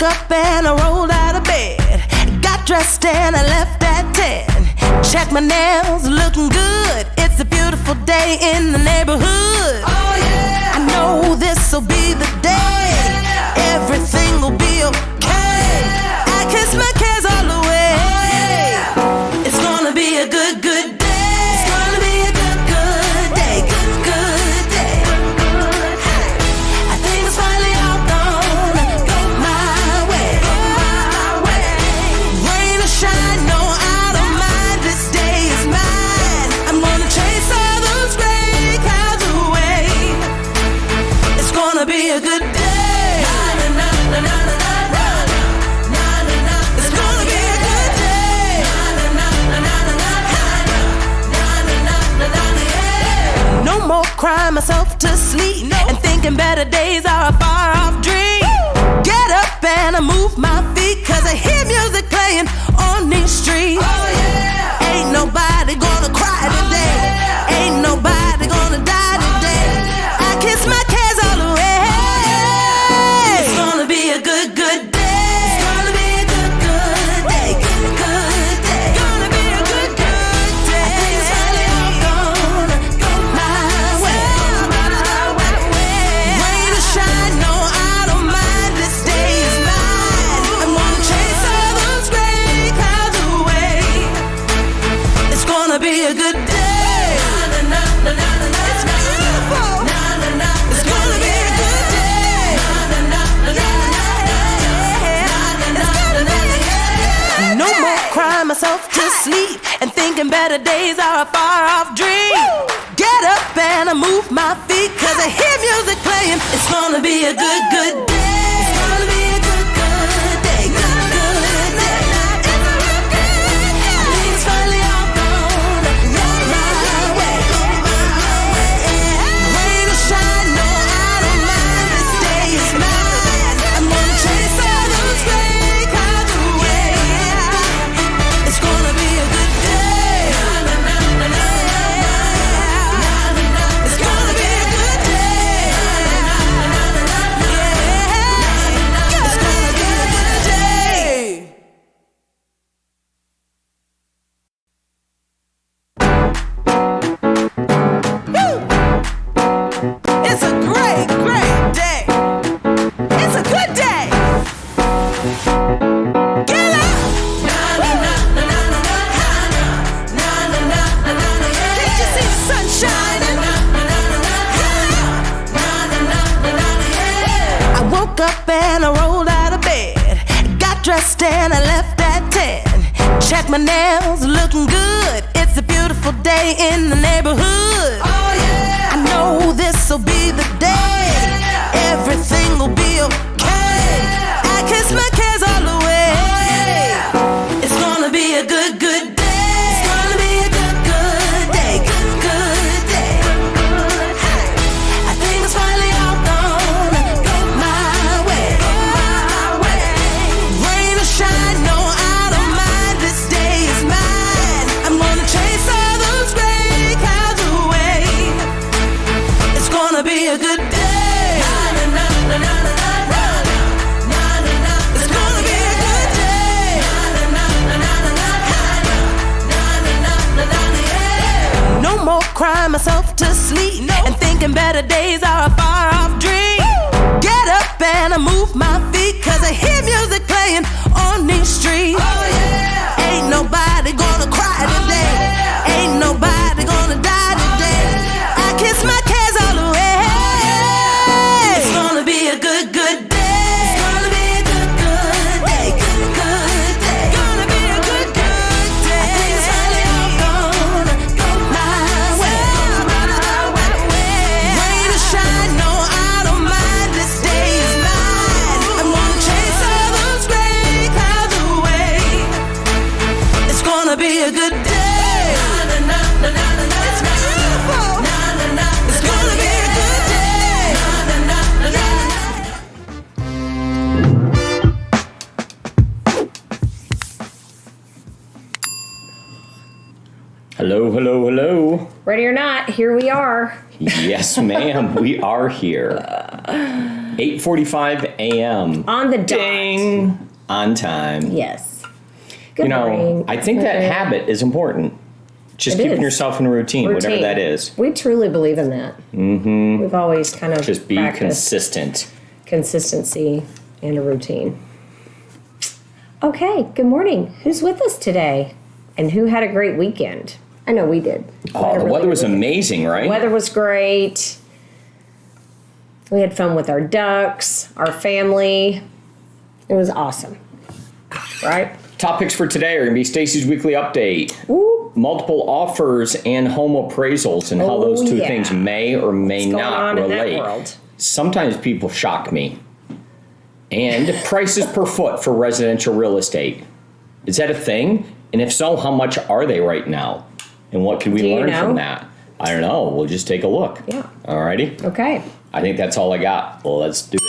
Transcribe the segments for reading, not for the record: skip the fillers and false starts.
up and I rolled out of bed. Got dressed and I left at 10. Check my nails, looking good. It's a beautiful day in the neighborhood. Oh yeah! I know this'll be the day. Oh, yeah. Everything will be okay. Oh, yeah. I kiss my cares all away. Oh, yeah. It's gonna be a good, good day. It's gonna be a good, good day. Good, good day. I think it's finally all gonna go my way. Go my way. Rain or shine, no, I don't mind. This day is mine. I'm gonna chase all those gray clouds away. It's gonna be a good day. It's gonna be a good day. No more crying myself to sleep and thinking better days are a far off dream. Get up and I move my feet, cause I hear music playing on these streets. Oh yeah! Ain't nobody gonna cry today. Ain't nobody gonna die today. I kiss my cares all away. It's gonna be a good, good day. It's gonna be a good, good day. Good, good day. Gonna be a good, good day. I think it's finally all gonna go my way. Rain or shine, no, I don't mind. This day is mine. I'm gonna chase all those gray clouds away. It's gonna be a good day. It's beautiful. It's gonna be a good day. No more crying myself to sleep and thinking better days are a far off dream. Get up and I move my feet, cause I hear music playing. It's gonna be a good, good day. It's gonna be a good, good day. Good, good day. I think it's finally all gonna go my way. Rain or shine, no, I don't mind. This day is mine. I'm gonna chase all those gray clouds away. It's gonna be a good day. It's gonna be a good day. It's gonna be a good day. Woo! It's a great, great day. It's a good day. Get up! Can't you see the sun shining? I woke up and I rolled out of bed. Got dressed and I left at 10. Check my nails, looking good. It's a beautiful day in the neighborhood. Oh yeah! I know this'll be the day. Everything will be okay. I kiss my cares all away. It's gonna be a good, good day. It's gonna be a good, good day. Good, good day. I think it's finally all gonna go my way. Rain or shine, no, I don't mind. This day is mine. I'm gonna chase all those gray clouds away. It's gonna be a good day. It's gonna be a good day. No more crying myself to sleep and thinking better days are a far off dream. Get up and I move my feet, cause I hear music playing on these streets. Oh yeah! Ain't nobody gonna cry today. Ain't nobody gonna die today. I kiss my cares all away. It's gonna be a good, good day. It's gonna be a good, good day. Good, good day. Gonna be a good, good day. I think it's finally all gonna go my way. Rain or shine, no, I don't mind. This day is mine. I'm gonna chase all those gray clouds away. It's gonna be a good day. It's beautiful. It's gonna be a good day. Hello, hello, hello. Ready or not, here we are. Yes, ma'am, we are here. 8:45 a.m. On the dot. Ding! On time. Yes. Good morning. I think that habit is important. Just keeping yourself in a routine, whatever that is. We truly believe in that. Mm-hmm. We've always kind of just be consistent. Consistency and a routine. Okay, good morning. Who's with us today? And who had a great weekend? I know we did. Oh, the weather was amazing, right? The weather was great. We had fun with our ducks, our family. It was awesome. Right? Topics for today are going to be Stacey's weekly update, multiple offers, and home appraisals, and how those two things may or may not relate. Sometimes people shock me. And prices per foot for residential real estate. Is that a thing? And if so, how much are they right now? And what can we learn from that? I don't know. We'll just take a look. Yeah. All righty. Okay. I think that's all I got. Well, let's do it.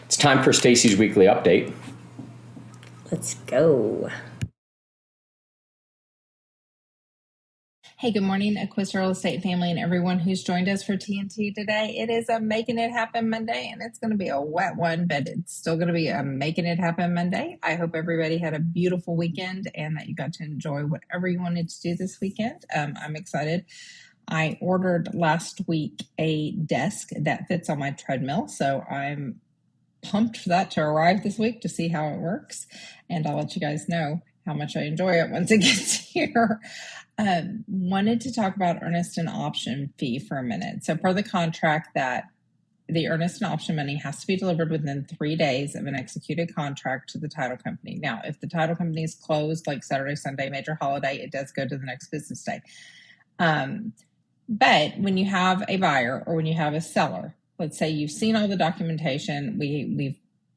It's time for Stacey's weekly update. Let's go. Hey, good morning, Acquisto Real Estate family and everyone who's joined us for TNT today. It is a Making It Happen Monday, and it's going to be a wet one, but it's still going to be a Making It Happen Monday. I hope everybody had a beautiful weekend and that you got to enjoy whatever you wanted to do this weekend. I'm excited. I ordered last week a desk that fits on my treadmill, so I'm pumped for that to arrive this week to see how it works, and I'll let you guys know how much I enjoy it once it gets here. Wanted to talk about Earnest and Option fee for a minute. So per the contract, that the Earnest and Option money has to be delivered within 3 days of an executed contract to the title company. Now, if the title company is closed, like Saturday, Sunday, major holiday, it does go to the next business day. But when you have a buyer or when you have a seller, let's say you've seen all the documentation,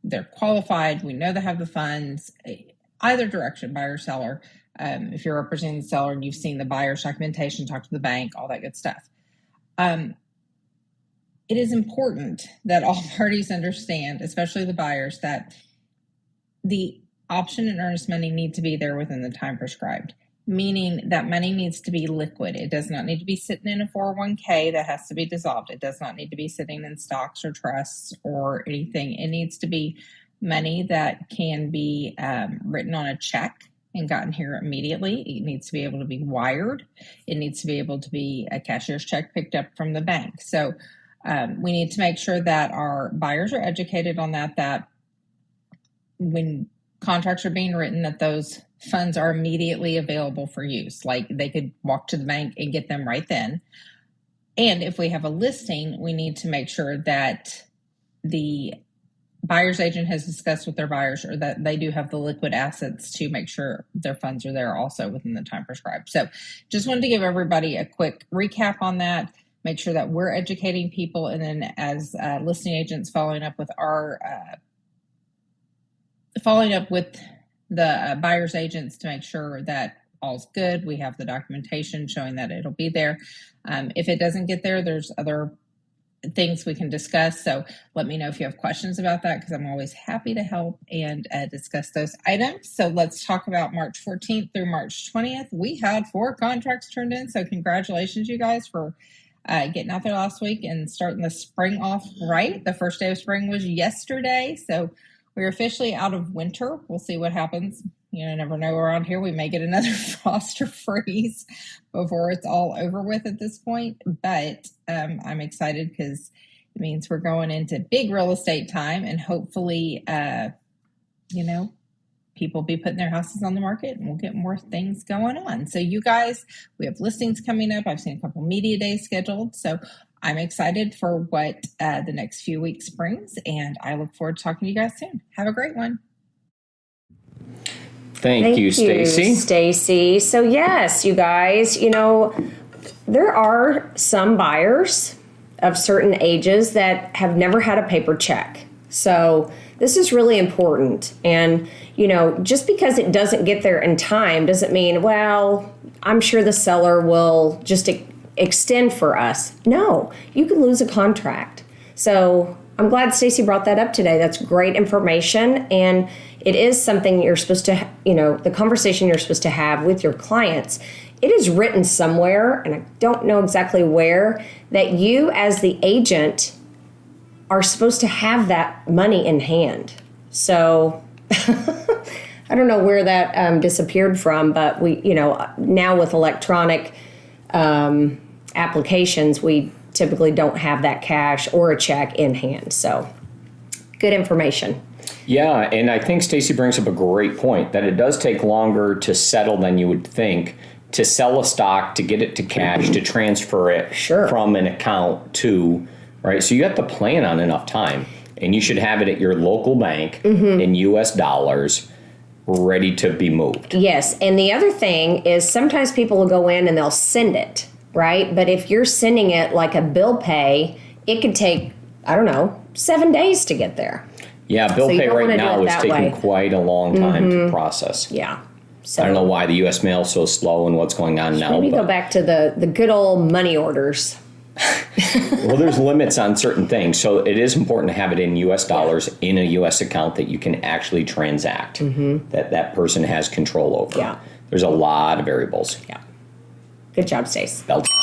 they're qualified, we know they have the funds, either direction, buyer, seller. If you're representing the seller and you've seen the buyer's documentation, talk to the bank, all that good stuff. It is important that all parties understand, especially the buyers, that the option and earnest money need to be there within the time prescribed, meaning that money needs to be liquid. It does not need to be sitting in a 401k that has to be dissolved. It does not need to be sitting in stocks or trusts or anything. It needs to be money that can be written on a check and gotten here immediately. It needs to be able to be wired. It needs to be able to be a cashier's check picked up from the bank. So we need to make sure that our buyers are educated on that when contracts are being written, that those funds are immediately available for use. Like they could walk to the bank and get them right then. And if we have a listing, we need to make sure that the buyer's agent has discussed with their buyers, or that they do have the liquid assets to make sure their funds are there also within the time prescribed. So just wanted to give everybody a quick recap on that, make sure that we're educating people. And then as listing agents following up with the buyer's agents to make sure that all's good. We have the documentation showing that it'll be there. If it doesn't get there, there's other things we can discuss. So let me know if you have questions about that, because I'm always happy to help and discuss those items. So let's talk about March 14th through March 20th. We had 4 contracts turned in. So congratulations, you guys, for getting out there last week and starting the spring off right. The first day of spring was yesterday. So we're officially out of winter. We'll see what happens. You know, never know around here. We may get another frost or freeze before it's all over with at this point. But I'm excited because it means we're going into big real estate time, and hopefully, people will be putting their houses on the market and we'll get more things going on. So you guys, we have listings coming up. I've seen a couple media days scheduled. So I'm excited for what the next few weeks brings, and I look forward to talking to you guys soon. Have a great one. Thank you, Stacey. So yes, you guys, there are some buyers of certain ages that have never had a paper check. So this is really important. And, just because it doesn't get there in time doesn't mean, well, I'm sure the seller will just extend for us. No, you can lose a contract. So I'm glad Stacey brought that up today. That's great information. And it is something you're supposed to, the conversation you're supposed to have with your clients. It is written somewhere, and I don't know exactly where, that you as the agent are supposed to have that money in hand. So I don't know where that disappeared from, but we, now with electronic applications, we typically don't have that cash or a check in hand. So good information. Yeah, and I think Stacey brings up a great point that it does take longer to settle than you would think, to sell a stock, to get it to cash, to transfer it from an account to, right? So you have to plan on enough time, and you should have it at your local bank in US dollars, ready to be moved. Yes, and the other thing is sometimes people will go in and they'll send it, right? But if you're sending it like a bill pay, it could take, 7 days to get there. Yeah, bill pay right now is taking quite a long time to process. Yeah. So I don't know why the U.S. mail is so slow and what's going on now. Maybe go back to the good old money orders. Well, there's limits on certain things. So it is important to have it in U.S. dollars in a U.S. account that you can actually transact, that person has control over. Yeah. There's a lot of variables. Yeah. Good job, Stace. Bell time.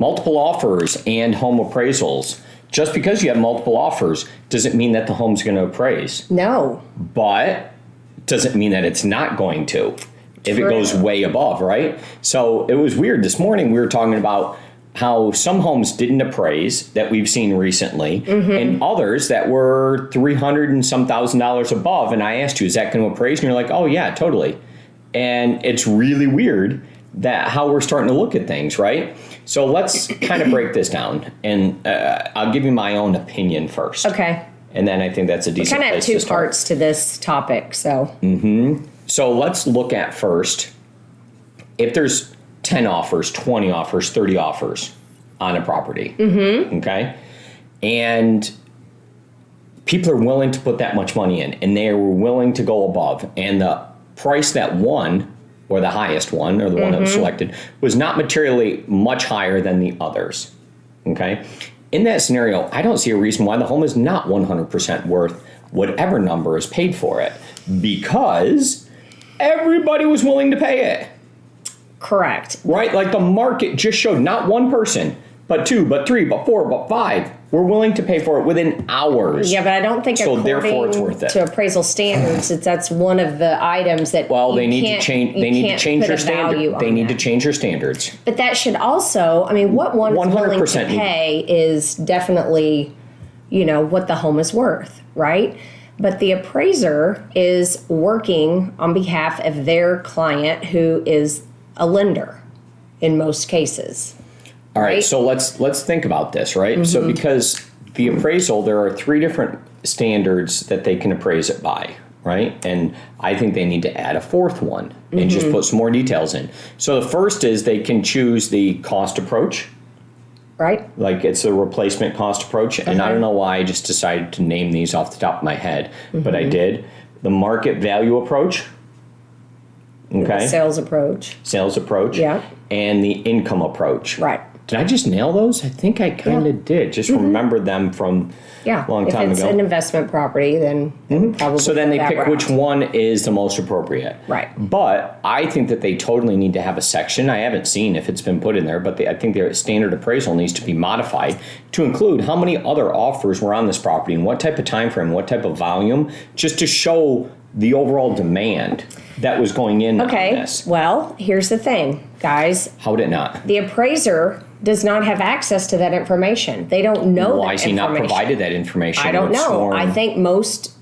Multiple offers and home appraisals. Just because you have multiple offers doesn't mean that the home's going to appraise. No. But doesn't mean that it's not going to if it goes way above, right? So it was weird. This morning we were talking about how some homes didn't appraise that we've seen recently, and others that were $300 and some $1,000 above. And I asked you, is that going to appraise? And you're like, oh yeah, totally. And it's really weird that how we're starting to look at things, right? So let's kind of break this down, and I'll give you my own opinion first. Okay. And then I think that's a decent place to start. We kind of have two parts to this topic, so. So let's look at first, if there's 10 offers, 20 offers, 30 offers on a property, okay? And people are willing to put that much money in, and they are willing to go above, and the price that won, or the highest one, or the one that was selected, was not materially much higher than the others, okay? In that scenario, I don't see a reason why the home is not 100% worth whatever number is paid for it, because everybody was willing to pay it. Correct. Right? Like the market just showed not one person, but two, but three, but four, but five were willing to pay for it within hours. Yeah, but I don't think therefore it's worth it. To appraisal standards, that's one of the items that they need to change. They need to change their standard. They need to change their standards. But that should also, what one is willing to pay is definitely, what the home is worth, right? But the appraiser is working on behalf of their client, who is a lender in most cases. All right, so let's think about this, right? So because the appraisal, there are 3 different standards that they can appraise it by, right? And I think they need to add a 4th one and just put some more details in. So the first is they can choose the cost approach. Right. Like it's a replacement cost approach. And I don't know why I just decided to name these off the top of my head, but I did. The market value approach. Okay. The sales approach. Sales approach. Yeah. And the income approach. Right. Did I just nail those? I think I kind of did. Just remember them from a long time ago. If it's an investment property, then probably. So then they pick which one is the most appropriate. Right. But I think that they totally need to have a section. I haven't seen if it's been put in there, but I think their standard appraisal needs to be modified to include how many other offers were on this property and what type of time frame, what type of volume, just to show the overall demand that was going in on this. Well, here's the thing, guys. How would it not? The appraiser does not have access to that information. They don't know Why is he not provided that information? I don't know. I think most,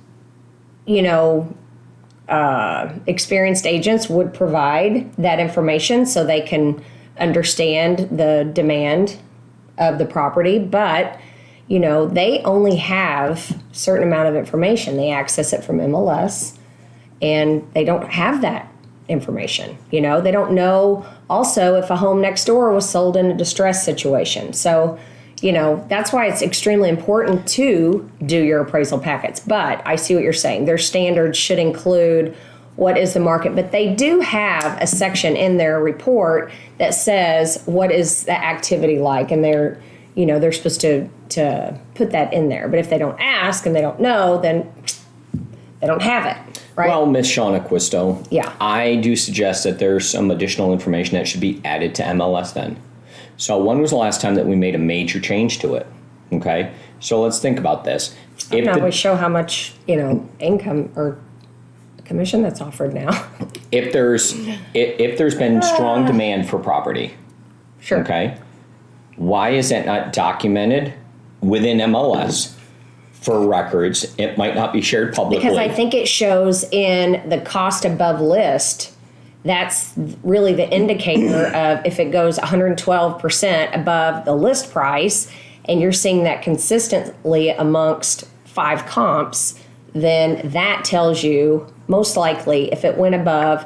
experienced agents would provide that information so they can understand the demand of the property. But, they only have a certain amount of information. They access it from MLS, and they don't have that information. They don't know also if a home next door was sold in a distress situation. So, that's why it's extremely important to do your appraisal packets. But I see what you're saying. Their standards should include what is the market. But they do have a section in their report that says what is the activity like, and they're supposed to put that in there. But if they don't ask and they don't know, then they don't have it. Right? Well, Miss Shana Acquisto, yeah, I do suggest that there's some additional information that should be added to MLS then. So when was the last time that we made a major change to it? Okay, so let's think about this. We show how much, income or commission that's offered now. If there's been strong demand for property, sure. Okay, why is that not documented within MLS? For records, it might not be shared publicly. Because I think it shows in the cost above list. That's really the indicator of if it goes 112% above the list price, and you're seeing that consistently amongst 5 comps, then that tells you most likely if it went above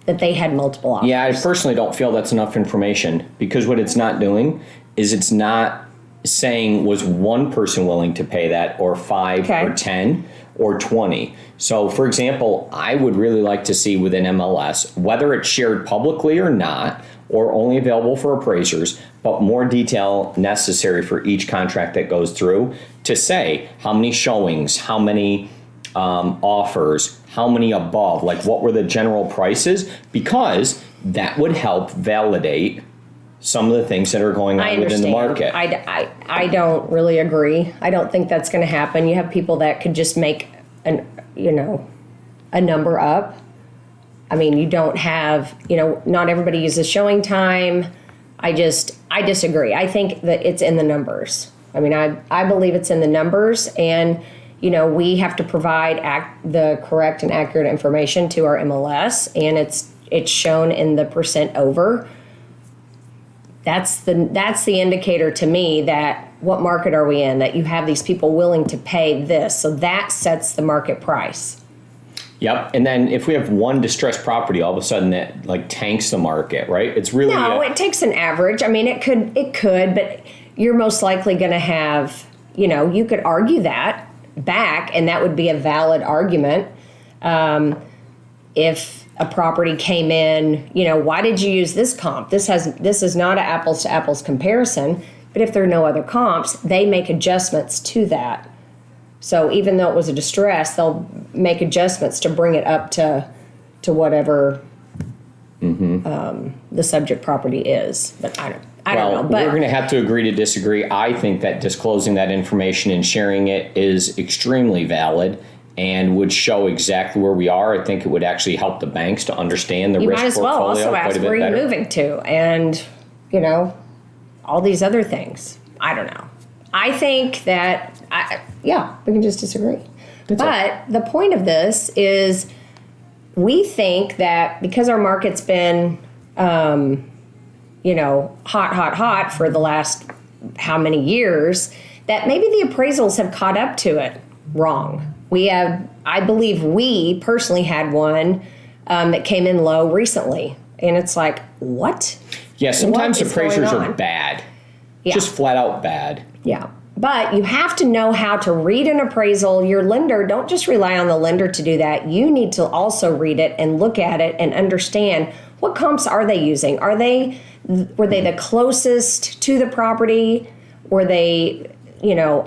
that they had multiple offers. Yeah, I personally don't feel that's enough information, because what it's not doing is it's not saying was one person willing to pay that, or 5 or 10 or 20. So for example, I would really like to see within MLS, whether it's shared publicly or not, or only available for appraisers, but more detail necessary for each contract that goes through, to say how many showings, how many offers, how many above, like what were the general prices, because that would help validate some of the things that are going on within the market. I don't really agree. I don't think that's going to happen. You have people that could just make a number up. I mean, you don't have, not everybody uses showing time. I disagree. I think that it's in the numbers. I mean, I believe it's in the numbers, and we have to provide the correct and accurate information to our MLS, and it's shown in the percent over. That's the indicator to me that what market are we in, that you have these people willing to pay this. So that sets the market price. Yep. And then if we have one distressed property, all of a sudden that tanks the market, right? It's really it takes an average. I mean, it could, but you're most likely going to have, you could argue that back, and that would be a valid argument. If a property came in, why did you use this comp? This is not an apples to apples comparison, but if there are no other comps, they make adjustments to that. So even though it was a distress, they'll make adjustments to bring it up to whatever the subject property is. But I don't know. But we're going to have to agree to disagree. I think that disclosing that information and sharing it is extremely valid and would show exactly where we are. I think it would actually help the banks to understand the risk portfolio. You might as well also ask where you're moving to, and all these other things. I don't know. I think that we can just disagree. But the point of this is, we think that because our market's been hot for the last how many years, that maybe the appraisals have caught up to it wrong. I believe we personally had one that came in low recently, and it's like, what? Yeah, sometimes appraisers are bad. Yeah. Just flat out bad. Yeah. But you have to know how to read an appraisal. Your lender, don't just rely on the lender to do that. You need to also read it and look at it and understand, what comps are they using? Were they the closest to the property? Were they,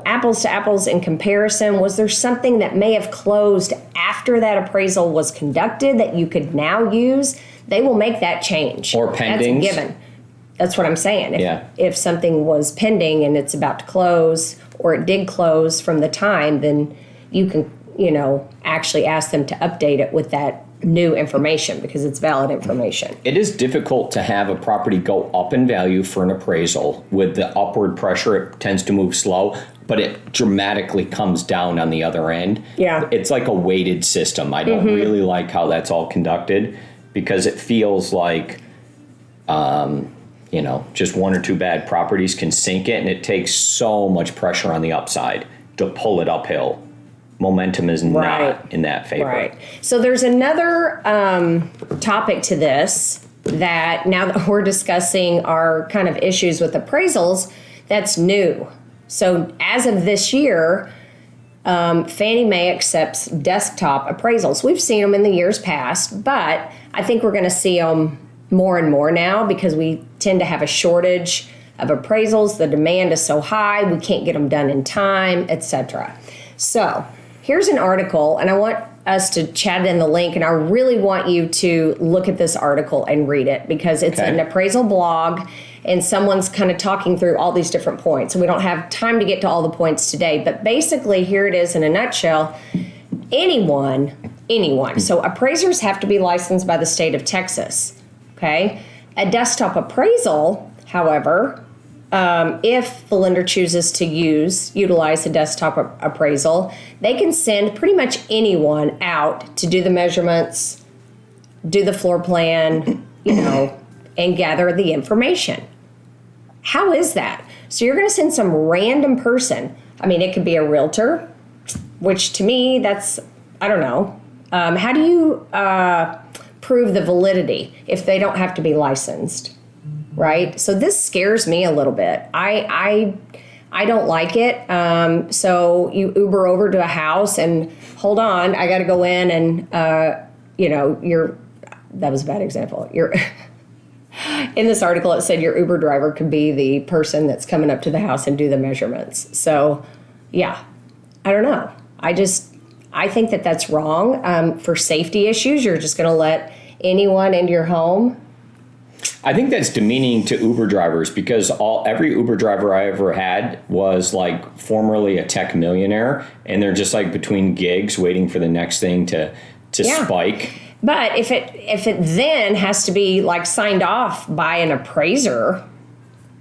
apples to apples in comparison? Was there something that may have closed after that appraisal was conducted that you could now use? They will make that change. Or pendings. That's a given. That's what I'm saying. If something was pending and it's about to close, or it did close from the time, then you can, actually ask them to update it with that new information, because it's valid information. It is difficult to have a property go up in value for an appraisal. With the upward pressure, it tends to move slow, but it dramatically comes down on the other end. Yeah. It's like a weighted system. I don't really like how that's all conducted, because it feels like just one or two bad properties can sink it, and it takes so much pressure on the upside to pull it uphill. Momentum is not in that favor. Right. So there's another topic to this, that now that we're discussing our kind of issues with appraisals, that's new. So as of this year, Fannie Mae accepts desktop appraisals. We've seen them in the years past, but I think we're going to see them more and more now because we tend to have a shortage of appraisals. The demand is so high, we can't get them done in time, etc. So here's an article, and I want us to chat in the link, and I really want you to look at this article and read it because it's an appraisal blog, and someone's kind of talking through all these different points. So we don't have time to get to all the points today, but basically here it is in a nutshell. Anyone. So appraisers have to be licensed by the state of Texas, okay? A desktop appraisal, however, if the lender chooses to utilize a desktop appraisal, they can send pretty much anyone out to do the measurements, do the floor plan, and gather the information. How is that? So you're going to send some random person. I mean, it could be a realtor, which to me, that's, I don't know. How do you prove the validity if they don't have to be licensed? Right? So this scares me a little bit. I don't like it. So you Uber over to a house and hold on, I got to go in and, that was a bad example. In this article, it said your Uber driver could be the person that's coming up to the house and do the measurements. So, yeah, I don't know. I think that that's wrong. For safety issues, you're just going to let anyone into your home. I think that's demeaning to Uber drivers because every Uber driver I ever had was like formerly a tech millionaire, and they're just like between gigs waiting for the next thing to spike. But if it then has to be like signed off by an appraiser,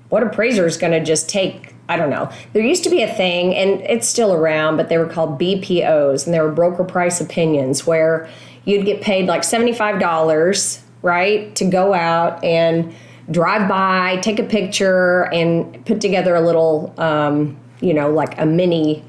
what appraiser is going to just take? I don't know. There used to be a thing, and it's still around, but they were called BPOs, and they were broker price opinions, where you'd get paid like $75. Right, to go out and drive by, take a picture, and put together a little, like a mini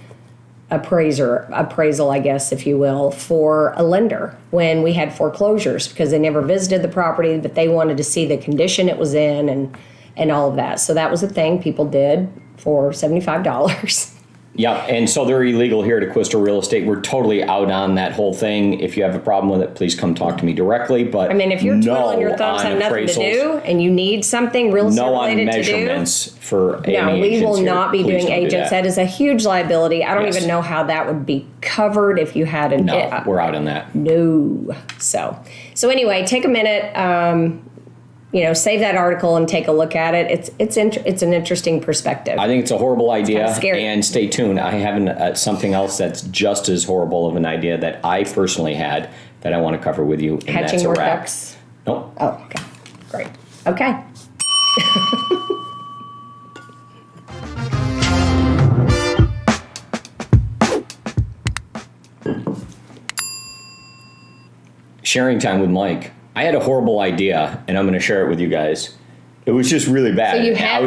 appraisal, I guess, if you will, for a lender when we had foreclosures because they never visited the property, but they wanted to see the condition it was in and all of that. So that was a thing people did for $75. Yeah, and so they're illegal here at Acquisto Real Estate. We're totally out on that whole thing. If you have a problem with it, please come talk to me directly. But I mean, if you're twiddling your thumbs and nothing to do, and you need something real estate related to do, measurements for any no, we will not be doing agents. That is a huge liability. I don't even know how that would be covered if you had an. No, we're out on that. No. So anyway, take a minute. Save that article and take a look at it. It's an interesting perspective. I think it's a horrible idea. It's scary. And stay tuned. I have something else that's just as horrible of an idea that I personally had that I want to cover with you. And Hatching that's a more wrap. ducks? Nope. Oh, okay. Great. Okay. Sharing time with Mike. I had a horrible idea, and I'm going to share it with you guys. It was just really bad.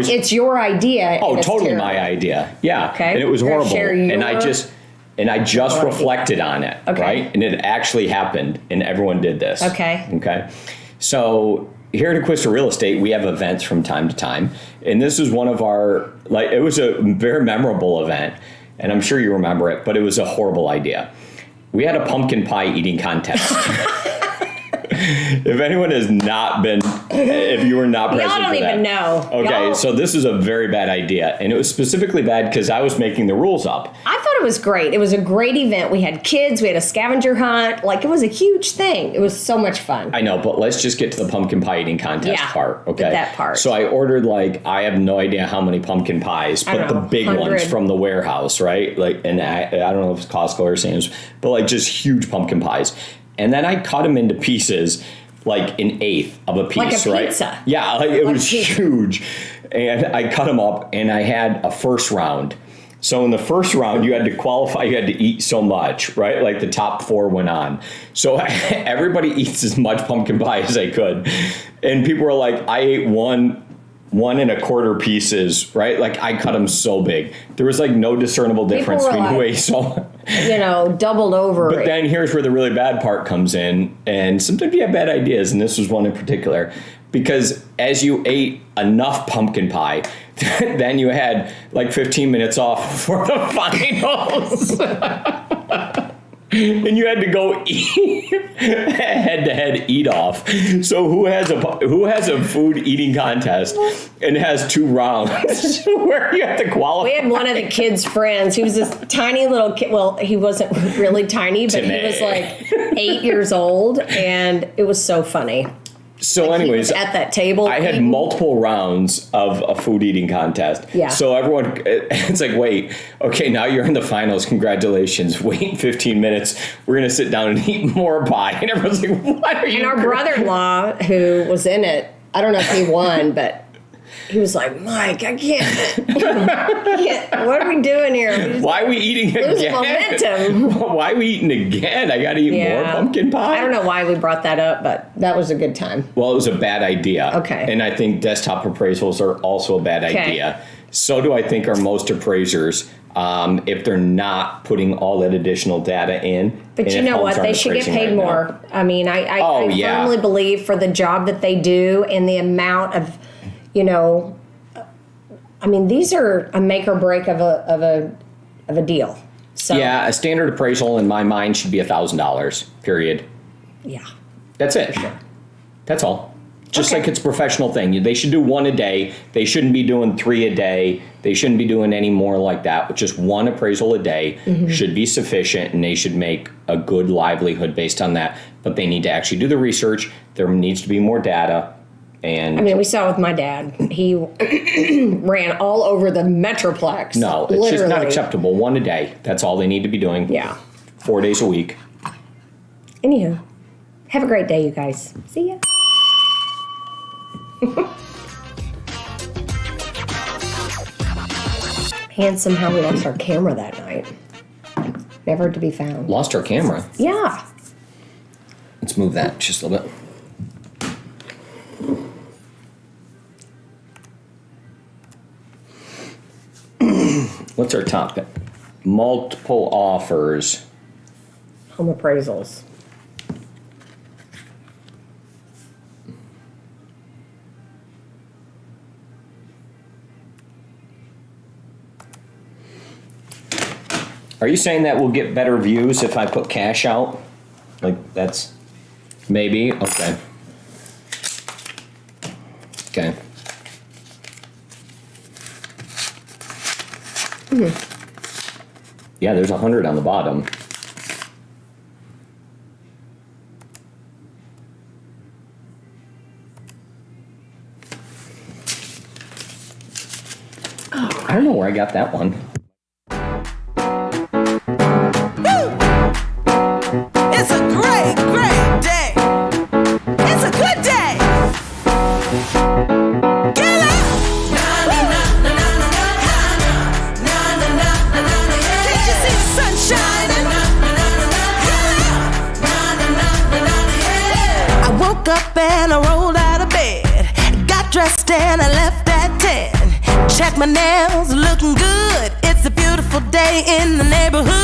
So it's your idea. Oh, totally my idea. Yeah. Okay. And it was horrible. And I just reflected on it. Okay. Right? And it actually happened, and everyone did this. Okay. Okay. So here at Acquisto Real Estate, we have events from time to time, and this is one of our it was a very memorable event, and I'm sure you remember it, but it was a horrible idea. We had a pumpkin pie eating contest. If anyone has not been, if you were not present, y'all don't even know. Okay, Y'all. So this is a very bad idea, and it was specifically bad because I was making the rules up. I thought it was great. It was a great event. We had kids. We had a scavenger hunt. It was a huge thing. It was so much fun. I know, but let's just get to the pumpkin pie eating contest part. Okay, that part. So I ordered I have no idea how many pumpkin pies, but the big 100. ones from the warehouse, right? And I don't know if it's Costco or Sam's, but just huge pumpkin pies. And then I cut them into pieces, like an eighth of a piece, like a right? pizza. Yeah, it was huge. And I cut them up, and I had a first round. So in the first round, you had to qualify, you had to eat so much, right? Like the top 4 went on. So everybody eats as much pumpkin pie as they could. And people were like, I ate one 1 1/4 pieces, right? I cut them so big. There was no discernible difference between who ate so. Doubled over. But then here's where the really bad part comes in. And sometimes you have bad ideas, and this was one in particular. Because as you ate enough pumpkin pie, then you had like 15 minutes off for the finals. And you had to go eat head-to-head eat-off. So who has a food eating contest and has 2 rounds where you have to qualify? We had one of the kids' friends. He was this tiny little kid. Well, he wasn't really tiny, but he was like 8 years old, and it was so funny. So Like, anyways, he was at that table, I had multiple rounds of a food eating contest. Yeah. So everyone, it's like, wait, okay, now you're in the finals. Congratulations. Wait 15 minutes. We're going to sit down and eat more pie. And everyone's like, what are you? And our brother-in-law, who was in it, I don't know if he won, but he was like, Mike, I can't. What are we doing here? Why are we eating again? Momentum. Why are we eating again? I got to eat more pumpkin pie? I don't know why we brought that up, but that was a good time. Well, it was a bad idea. Okay. And I think desktop appraisals are also a bad idea. So do I think are most appraisers, if they're not putting all that additional data in. But you know what? They should get paid more. I mean, I firmly believe for the job that they do and the amount of, I mean, these are a make or break of a deal. So yeah, a standard appraisal in my mind should be $1,000. Period. Yeah. That's it. For sure. That's all. Just like it's a professional thing. They should do 1 a day. They shouldn't be doing 3 a day. They shouldn't be doing any more like that. Just 1 appraisal a day should be sufficient, and they should make a good livelihood based on that. But they need to actually do the research. There needs to be more data. And I mean, we saw with my dad. He ran all over the Metroplex. No, it's just not acceptable. 1 a day. That's all they need to be doing. Yeah. 4 days a week. Anywho, have a great day, you guys. See ya. And somehow we lost our camera that night. Never to be found. Lost our camera. Yeah. Let's move that just a little bit. What's our topic? Multiple offers. Home appraisals. Are you saying that we'll get better views if I put cash out? Like that's maybe? Okay. Okay. Yeah, there's 100 on the bottom. I don't know where I got that one. It's a great, great day. It's a good day. Get up. Can't you see the sun shining? I woke up and I rolled out of bed. Got dressed and I left at 10. Check my nails, looking good. It's a beautiful day in the neighborhood.